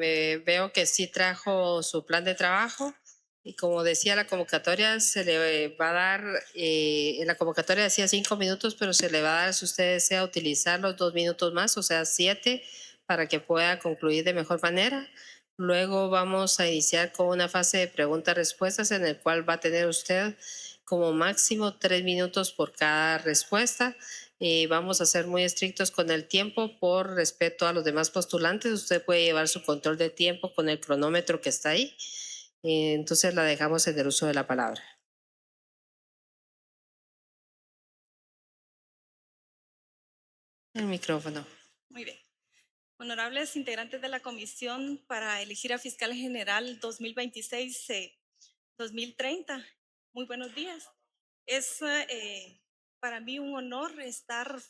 me veo que sí trajo su plan de trabajo y como decía la convocatoria se le va a dar, en la convocatoria decía 5 minutos, pero se le va a dar si usted desea utilizar los 2 minutos más, o sea, 7, para que pueda concluir de mejor manera. Luego vamos a iniciar con una fase de preguntas-respuestas en el cual va a tener usted como máximo 3 minutos por cada respuesta. Vamos a ser muy estrictos con el tiempo por respeto a los demás postulantes. Usted puede llevar su control de tiempo con el cronómetro que está ahí. Entonces la dejamos en el uso de la palabra. El micrófono. Muy bien. Honorables integrantes de la Comisión para elegir a Fiscal General 2026-2030, muy buenos días. Es para mí un honor estar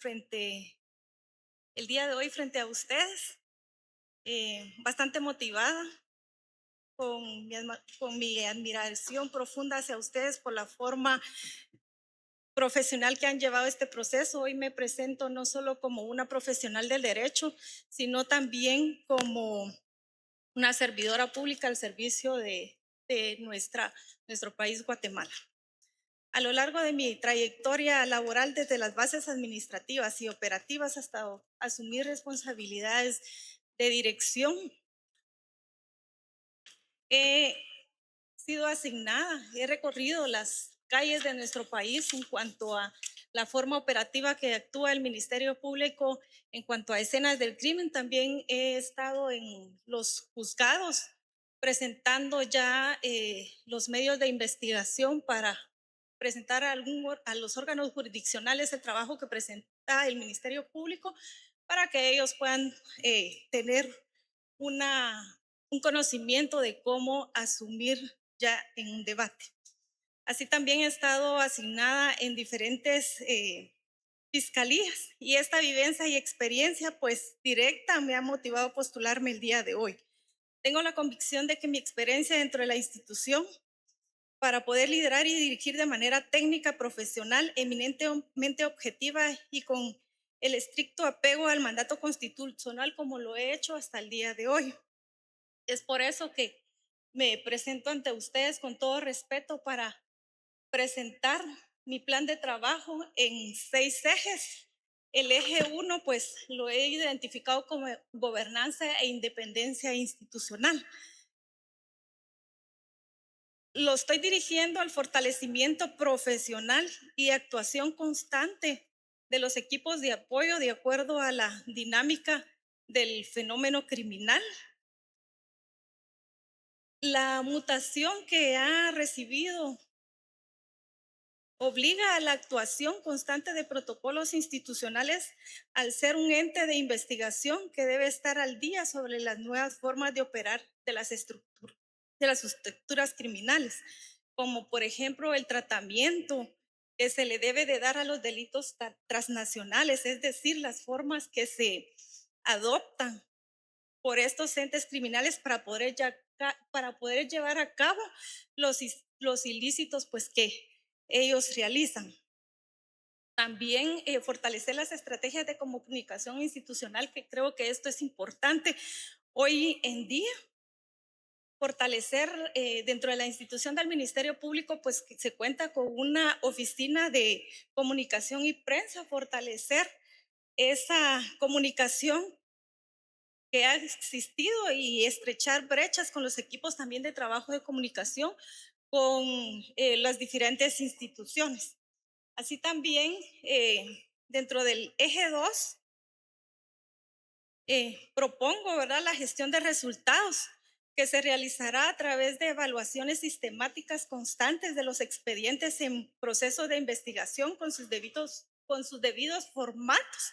el día de hoy frente a ustedes, bastante motivada, con mi admiración profunda hacia ustedes por la forma profesional que han llevado este proceso. Hoy me presento no solo como una profesional del derecho, sino también como una servidora pública al servicio de nuestro país, Guatemala. A lo largo de mi trayectoria laboral, desde las bases administrativas y operativas hasta asumir responsabilidades de dirección, he sido asignada, he recorrido las calles de nuestro país en cuanto a la forma operativa que actúa el Ministerio Público en cuanto a escenas del crimen. También he estado en los juzgados presentando ya los medios de investigación para presentar a los órganos jurisdiccionales el trabajo que presenta el Ministerio Público para que ellos puedan tener un conocimiento de cómo asumir ya en un debate. Así también he estado asignada en diferentes fiscalías y esta vivencia y experiencia pues directa me ha motivado a postularme el día de hoy. Tengo la convicción de que mi experiencia dentro de la institución para poder liderar y dirigir de manera técnica, profesional, eminentemente objetiva y con el estricto apego al mandato constitucional como lo he hecho hasta el día de hoy. Es por eso que me presento ante ustedes con todo respeto para presentar mi plan de trabajo en 6 ejes. El eje 1, pues lo he identificado como gobernanza e independencia institucional. Lo estoy dirigiendo al fortalecimiento profesional y actuación constante de los equipos de apoyo de acuerdo a la dinámica del fenómeno criminal. La mutación que ha recibido obliga a la actuación constante de protocolos institucionales al ser un ente de investigación que debe estar al día sobre las nuevas formas de operar de las estructuras criminales, como por ejemplo el tratamiento que se le debe de dar a los delitos transnacionales, es decir, las formas que se adoptan por estos entes criminales para poder llevar a cabo los ilícitos pues, que ellos realizan. También fortalecer las estrategias de comunicación institucional, que creo que esto es importante hoy en día. Fortalecer dentro de la institución del Ministerio Público, pues que se cuenta con una oficina de comunicación y prensa, fortalecer esa comunicación que ha existido y estrechar brechas con los equipos también de trabajo de comunicación con las diferentes instituciones. Así también, dentro del eje 2, propongo, ¿verdad?, la gestión de resultados que se realizará a través de evaluaciones sistemáticas constantes de los expedientes en proceso de investigación con sus debidos formatos,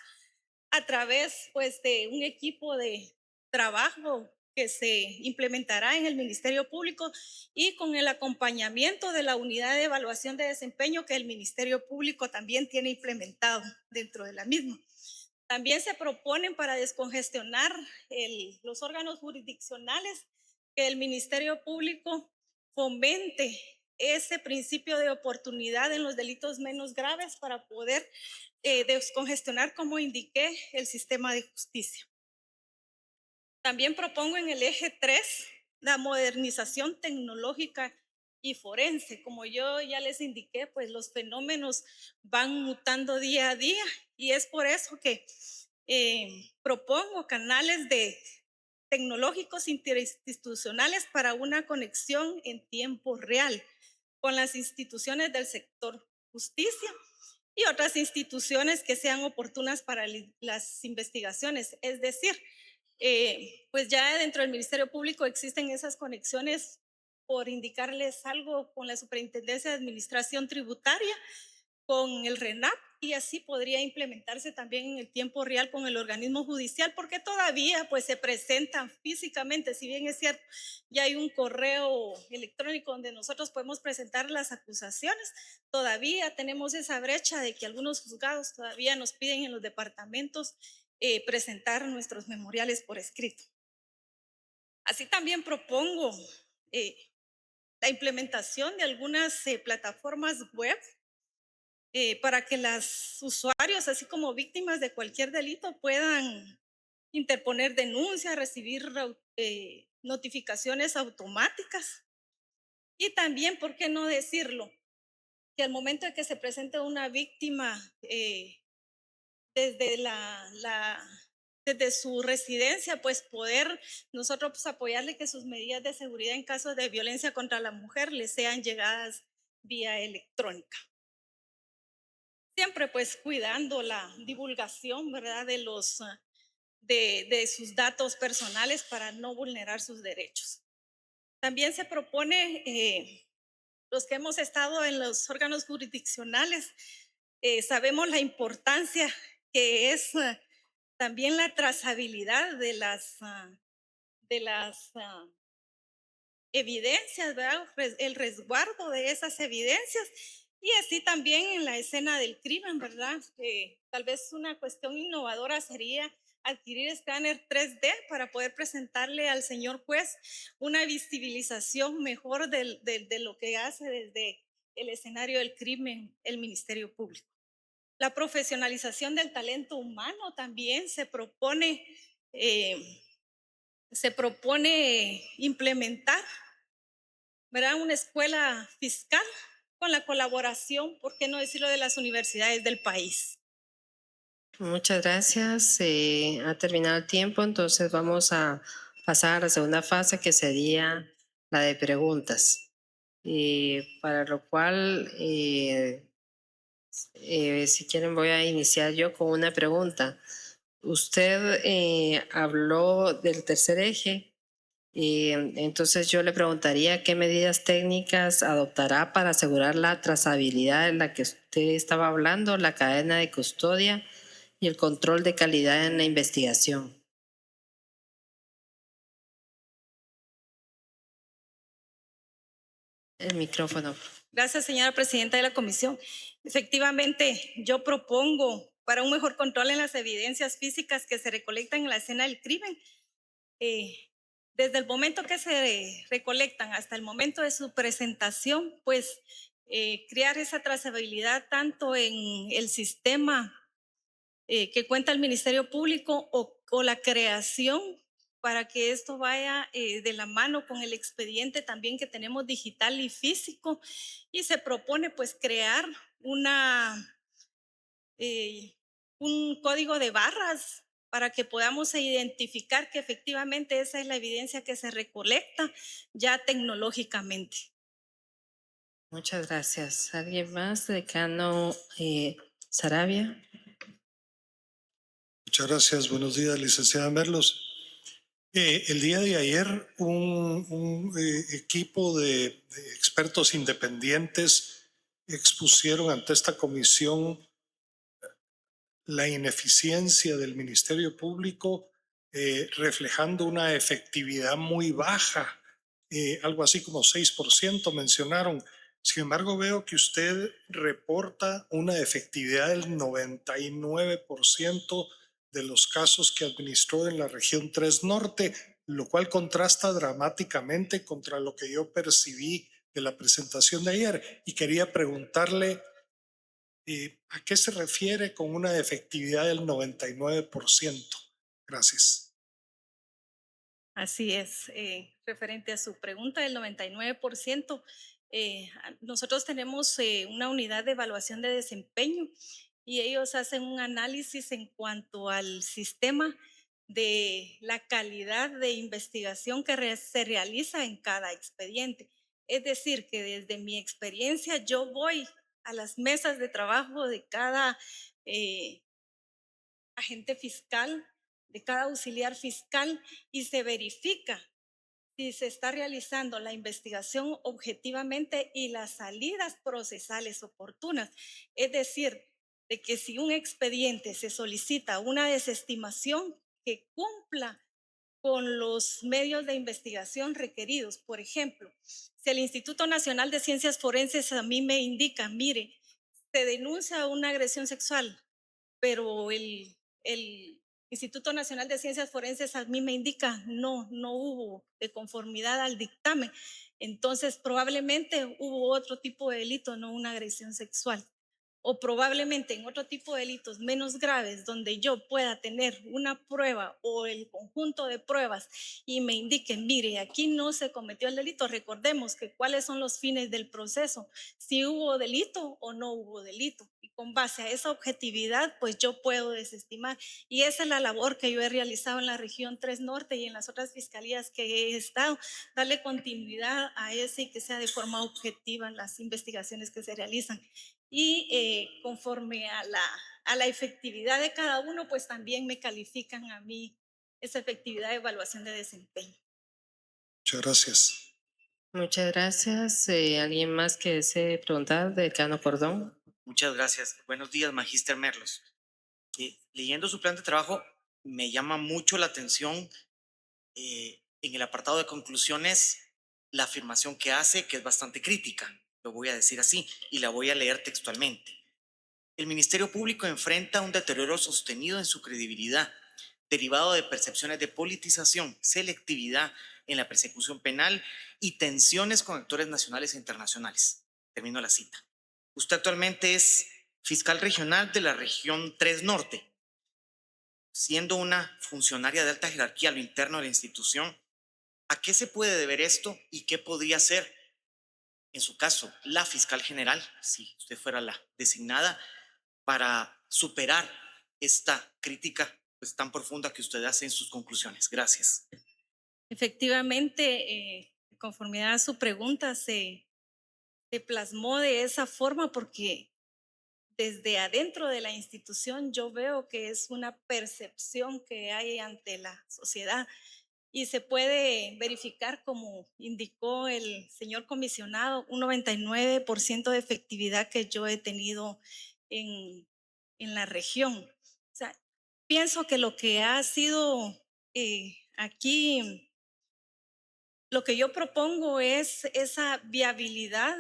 a través pues, de un equipo de trabajo que se implementará en el Ministerio Público y con el acompañamiento de la unidad de evaluación de desempeño que el Ministerio Público también tiene implementado dentro de la misma. También se proponen para descongestionar los órganos jurisdiccionales que el Ministerio Público fomente ese principio de oportunidad en los delitos menos graves para poder descongestionar, como indiqué, el sistema de justicia. También propongo en el eje 3 la modernización tecnológica y forense. Como yo ya les indiqué, pues los fenómenos van mutando día a día y es por eso que propongo canales de tecnológicos interinstitucionales para una conexión en tiempo real con las instituciones del sector justicia y otras instituciones que sean oportunas para las investigaciones. Es decir, pues ya dentro del Ministerio Público existen esas conexiones, por indicarles algo, con la Superintendencia de Administración Tributaria, con el RENAP, y así podría implementarse también en el tiempo real con el organismo judicial, porque todavía pues se presentan físicamente, si bien es cierto, ya hay un correo electrónico donde nosotros podemos presentar las acusaciones, todavía tenemos esa brecha de que algunos juzgados todavía nos piden en los departamentos presentar nuestros memoriales por escrito. Así también propongo eh, la implementación de algunas plataformas web para que los usuarios, así como víctimas de cualquier delito, puedan interponer denuncias, recibir notificaciones automáticas. Y también, ¿por qué no decirlo? Que al momento de que se presente una víctima desde desde su residencia, pues poder nosotros pues, apoyarle que sus medidas de seguridad en caso de violencia contra la mujer le sean llegadas vía electrónica. Siempre pues cuidando la divulgación, ¿verdad? De sus datos personales para no vulnerar sus derechos. También se propone, los que hemos estado en los órganos jurisdiccionales, sabemos la importancia que es también la trazabilidad de las evidencias, ¿verdad? El resguardo de esas evidencias y así también en la escena del crimen, ¿verdad? Tal vez una cuestión innovadora sería adquirir escáner 3D para poder presentarle al señor juez una visibilización mejor de lo que hace desde el escenario del crimen el Ministerio Público. La profesionalización del talento humano también se propone implementar, ¿verdad? Una escuela fiscal con la colaboración, ¿por qué no decirlo?, de las universidades del país. Muchas gracias. Ha terminado el tiempo, entonces vamos a pasar a la segunda fase que sería la de preguntas. Para lo cual, si quieren, voy a iniciar yo con una pregunta. Usted habló del tercer eje. Entonces yo le preguntaría qué medidas técnicas adoptará para asegurar la trazabilidad en la que usted estaba hablando, la cadena de custodia y el control de calidad en la investigación. El micrófono. Gracias, señora presidenta de la comisión. Efectivamente, yo propongo para un mejor control en las evidencias físicas que se recolectan en la escena del crimen, desde el momento que se recolectan hasta el momento de su presentación, pues crear esa trazabilidad tanto en el sistema que cuenta el Ministerio Público o la creación para que esto vaya de la mano con el expediente también que tenemos digital y físico, y se propone pues crear eh, un código de barras para que podamos identificar que efectivamente esa es la evidencia que se recolecta ya tecnológicamente. Muchas gracias. ¿Alguien más? Decano Sarabia. Muchas gracias. Buenos días, licenciada Merlos. El día de ayer un equipo de expertos independientes expusieron ante esta comisión la ineficiencia del Ministerio Público, reflejando una efectividad muy baja, algo así como 6% mencionaron. Sin embargo, veo que usted reporta una efectividad del 99% de los casos que administró en la región 3 Norte, lo cual contrasta dramáticamente contra lo que yo percibí de la presentación de ayer. Y quería preguntarle, ¿a qué se refiere con una efectividad del 99%? Gracias. Así es, referente a su pregunta, el 99%, nosotros tenemos una unidad de evaluación de desempeño y ellos hacen un análisis en cuanto al sistema de la calidad de investigación que se realiza en cada expediente. Es decir, que desde mi experiencia yo voy a las mesas de trabajo de cada eh, agente fiscal, de cada auxiliar fiscal y se verifica si se está realizando la investigación objetivamente y las salidas procesales oportunas. Es decir, de que si un expediente se solicita una desestimación que cumpla con los medios de investigación requeridos. Por ejemplo, si el Instituto Nacional de Ciencias Forenses a mí me indica, mire, se denuncia una agresión sexual, pero el Instituto Nacional de Ciencias Forenses a mí me indica, no hubo de conformidad al dictamen. Entonces, probablemente hubo otro tipo de delito, no una agresión sexual. O probablemente en otro tipo de delitos menos graves, donde yo pueda tener una prueba o el conjunto de pruebas y me indiquen, mire, aquí no se cometió el delito. Recordemos que cuáles son los fines del proceso, si hubo delito o no hubo delito. Y con base a esa objetividad, pues yo puedo desestimar. Y esa es la labor que yo he realizado en la región 3 Norte y en las otras fiscalías que he estado, darle continuidad a ese y que sea de forma objetiva las investigaciones que se realizan. Y conforme a la efectividad de cada uno, pues también me califican a mí esa efectividad de evaluación de desempeño. Muchas gracias. Muchas gracias. ¿Alguien más que desee preguntar? Decano Cordón. Muchas gracias. Buenos días, Magíster Merlos. Leyendo su plan de trabajo, me llama mucho la atención en el apartado de conclusiones la afirmación que hace, que es bastante crítica, lo voy a decir así, y la voy a leer textualmente. El Ministerio Público enfrenta un deterioro sostenido en su credibilidad, derivado de percepciones de politización, selectividad en la persecución penal y tensiones con actores nacionales e internacionales. Termino la cita. Usted actualmente es fiscal regional de la región 3 Norte. Siendo una funcionaria de alta jerarquía a lo interno de la institución, ¿a qué se puede deber esto y qué podría ser, en su caso, la fiscal general, si usted fuera la designada, para superar esta crítica pues, tan profunda que usted hace en sus conclusiones? Gracias. Efectivamente, conformidad a su pregunta, se plasmó de esa forma porque desde adentro de la institución yo veo que es una percepción que hay ante la sociedad y se puede verificar, como indicó el señor comisionado, un 99% de efectividad que yo he tenido en, en la región. O sea, pienso que lo que ha sido aquí, lo que yo propongo es esa viabilidad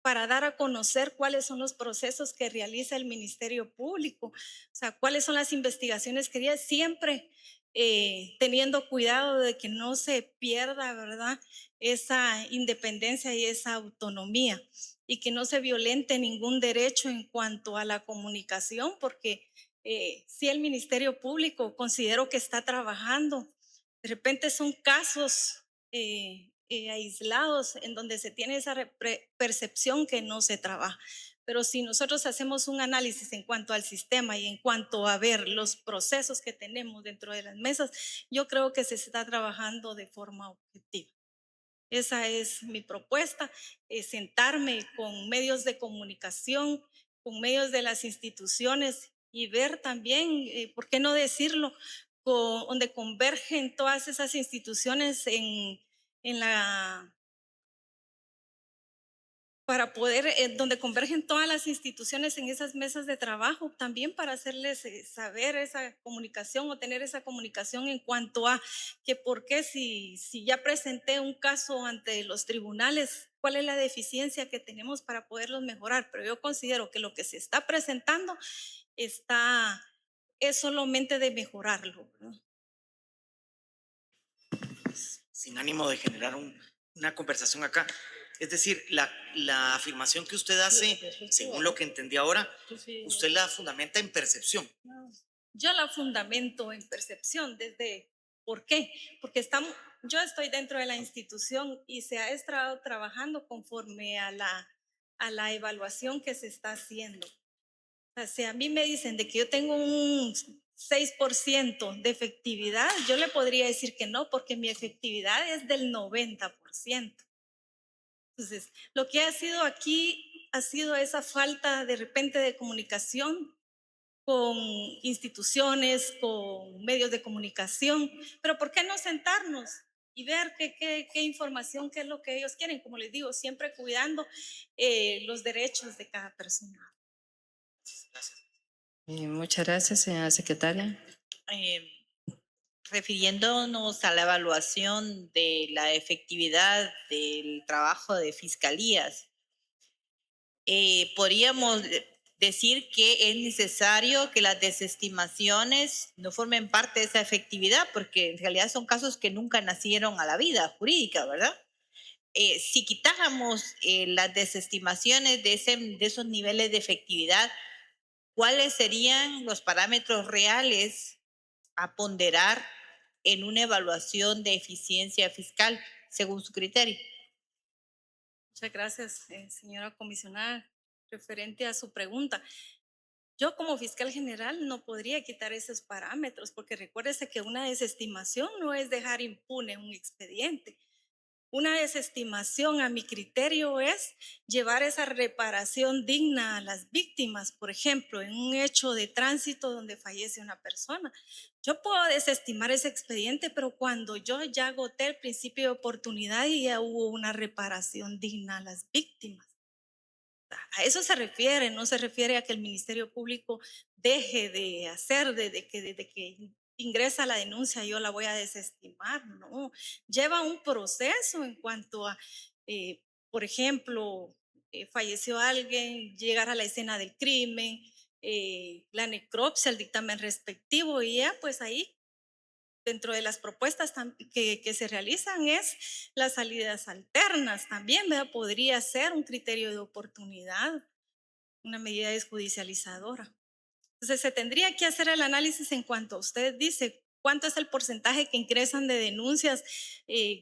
para dar a conocer cuáles son los procesos que realiza el Ministerio Público, o sea, cuáles son las investigaciones que haría, siempre teniendo cuidado de que no se pierda, ¿verdad?, esa independencia y esa autonomía y que no se violente ningún derecho en cuanto a la comunicación, porque si el Ministerio Público considero que está trabajando, de repente son casos aislados en donde se tiene esa percepción que no se trabaja. Pero si nosotros hacemos un análisis en cuanto al sistema y en cuanto a ver los procesos que tenemos dentro de las mesas, yo creo que se está trabajando de forma objetiva. Esa es mi propuesta, sentarme con medios de comunicación, con medios de las instituciones y ver también, ¿por qué no decirlo?, donde convergen todas esas instituciones en la para poder, donde convergen todas las instituciones en esas mesas de trabajo, también para hacerles saber esa comunicación o tener esa comunicación en cuanto a que por qué si ya presenté un caso ante los tribunales, cuál es la deficiencia que tenemos para poderlos mejorar. Pero yo considero que lo que se está presentando es solamente de mejorarlo, ¿verdad? Sin ánimo de generar una conversación acá. Es decir, la afirmación que usted hace, según lo que entendí ahora, usted la fundamenta en percepción. Yo la fundamento en percepción desde ¿Por qué? Porque yo estoy dentro de la institución y se ha estado trabajando conforme a la evaluación que se está haciendo. O sea, si a mí me dicen de que yo tengo un 6% de efectividad, yo le podría decir que no, porque mi efectividad es del 90%. Entonces, lo que ha sido aquí ha sido esa falta de repente de comunicación con instituciones, con medios de comunicación, pero ¿por qué no sentarnos y ver qué información, qué es lo que ellos quieren? Como les digo, siempre cuidando los derechos de cada persona. Muchas gracias, señora secretaria. Eh, Refiriéndonos a la evaluación de la efectividad del trabajo de fiscalías, podríamos decir que es necesario que las desestimaciones no formen parte de esa efectividad, porque en realidad son casos que nunca nacieron a la vida jurídica, ¿verdad? Si quitáramos las desestimaciones de esos niveles de efectividad, ¿cuáles serían los parámetros reales a ponderar en una evaluación de eficiencia fiscal según su criterio? Muchas gracias, señora comisionada. Referente a su pregunta, yo como fiscal general no podría quitar esos parámetros, porque recuérdese que una desestimación no es dejar impune un expediente. Una desestimación, a mi criterio, es llevar esa reparación digna a las víctimas. Por ejemplo, en un hecho de tránsito donde fallece una persona, yo puedo desestimar ese expediente, pero cuando yo ya agoté el principio de oportunidad y ya hubo una reparación digna a las víctimas. A eso se refiere, no se refiere a que el Ministerio Público deje de hacer, desde que ingresa la denuncia yo la voy a desestimar, no. Lleva un proceso en cuanto a, por ejemplo, falleció alguien, llegar a la escena del crimen, la necropsia, el dictamen respectivo, y ya pues ahí dentro de las propuestas que se realizan es las salidas alternas también, ¿verdad? Podría ser un criterio de oportunidad, una medida desjudicializadora. Entonces, se tendría que hacer el análisis en cuanto a usted dice cuánto es el porcentaje que ingresan de denuncias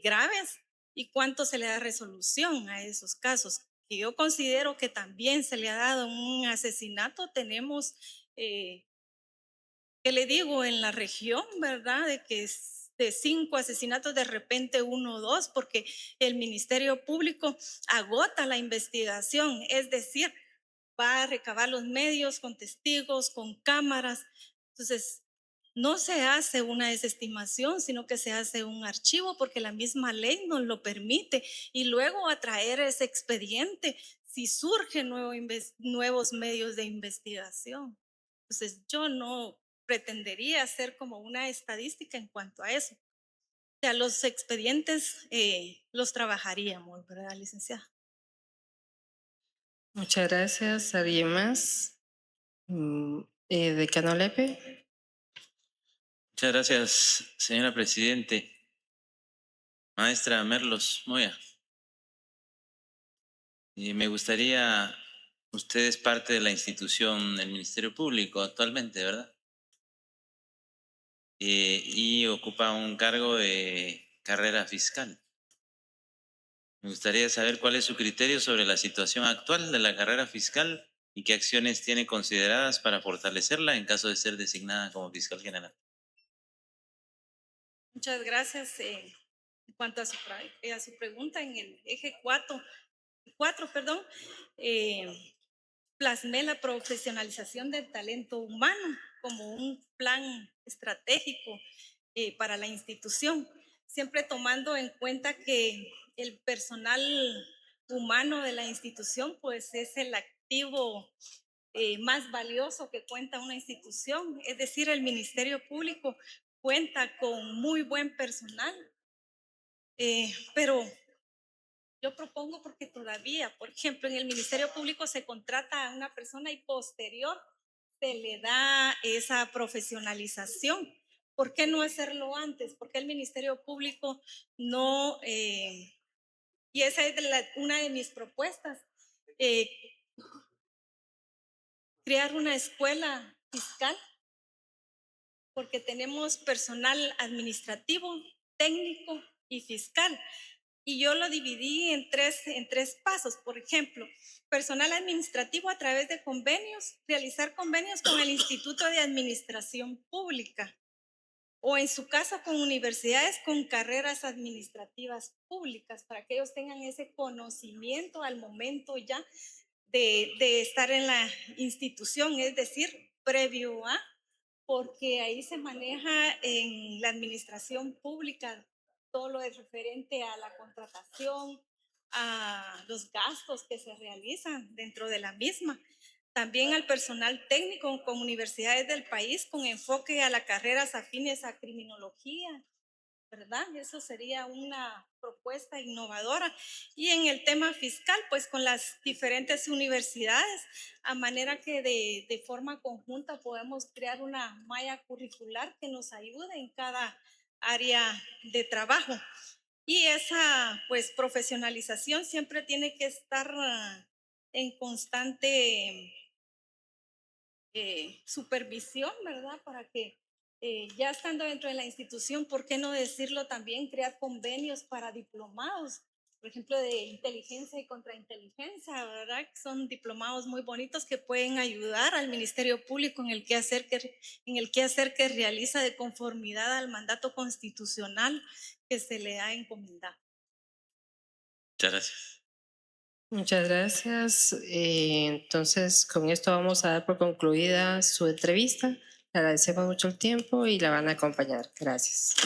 graves y cuánto se le da resolución a esos casos. Que yo considero que también se le ha dado un asesinato, tenemos ¿qué le digo? En la región, ¿verdad? De que de 5 asesinatos de repente 1 o 2, porque el Ministerio Público agota la investigación, es decir, va a recabar los medios con testigos, con cámaras. Entonces, no se hace una desestimación, sino que se hace un archivo porque la misma ley nos lo permite y luego atraer ese expediente si surgen nuevos medios de investigación. Entonces, yo no pretendería hacer como una estadística en cuanto a eso. O sea, los expedientes los trabajaríamos, ¿verdad, licenciada? Muchas gracias. ¿Alguien más? Decano Lepe. Muchas gracias, señora Presidente. Maestra Merlos Moya. Me gustaría, usted es parte de la institución del Ministerio Público actualmente, ¿verdad? Y ocupa un cargo de carrera fiscal. Me gustaría saber cuál es su criterio sobre la situación actual de la carrera fiscal y qué acciones tiene consideradas para fortalecerla en caso de ser designada como fiscal general. Muchas gracias. En cuanto a su pregunta, en el eje 4, perdón, plasmé la profesionalización del talento humano como un plan estratégico para la institución, siempre tomando en cuenta que el personal humano de la institución pues es el activo más valioso que cuenta una institución, es decir, el Ministerio Público cuenta con muy buen personal, pero yo propongo porque todavía, por ejemplo, en el Ministerio Público se contrata a una persona y posterior se le da esa profesionalización. ¿Por qué no hacerlo antes? Porque el Ministerio Público no, y esa es una de mis propuestas, crear una escuela fiscal porque tenemos personal administrativo, técnico y fiscal. Y yo lo dividí en tres pasos. Por ejemplo, personal administrativo a través de convenios, realizar convenios con el Instituto de Administración Pública o en su caso con universidades con carreras administrativas públicas para que ellos tengan ese conocimiento al momento ya de estar en la institución, es decir, previo a, porque ahí se maneja en la administración pública todo lo es referente a la contratación, a los gastos que se realizan dentro de la misma. También al personal técnico con universidades del país con enfoque a las carreras afines a criminología, ¿verdad? Eso sería una propuesta innovadora. Y en el tema fiscal, pues con las diferentes universidades, a manera que de forma conjunta podemos crear una malla curricular que nos ayude en cada área de trabajo. Y esa, pues, profesionalización siempre tiene que estar en constante supervisión, ¿verdad? Para que ya estando dentro de la institución, ¿por qué no decirlo también? Crear convenios para diplomados, por ejemplo, de inteligencia y contrainteligencia, ¿verdad? Son diplomados muy bonitos que pueden ayudar al Ministerio Público en el quehacer que realiza de conformidad al mandato constitucional que se le ha encomendado. Muchas gracias. Muchas gracias. Entonces, con esto vamos a dar por concluida su entrevista. Le agradecemos mucho el tiempo y la van a acompañar. Gracias.